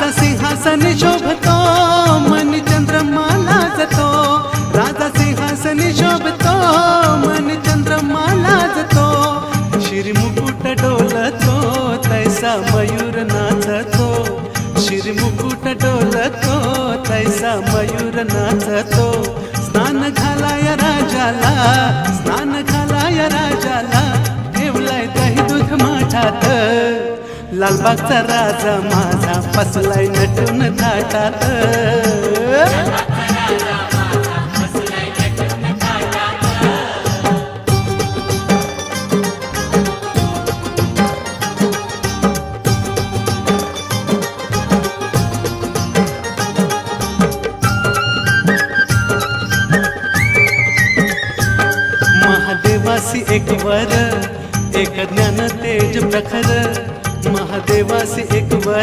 राजा सिंहासन शोभतो मन चंद्रमा लाजतो, राजा सिंहासन शोभतो मन चंद्रमा लाजतो, शिरमुकुट डोलतो तैसा मयूर नाचतो, शिरमुकुट डोलतो तैसा मयूर नाचतो, स्नान घालाय राजाला, स्नान घालाय राजाला, ठेवलाय दही दूध माठात, लालबागचा राजा माझा बसलाय नटून थाटात. महादेवासी एक वर एक ज्ञान तेज प्रखर, महादेवासी एक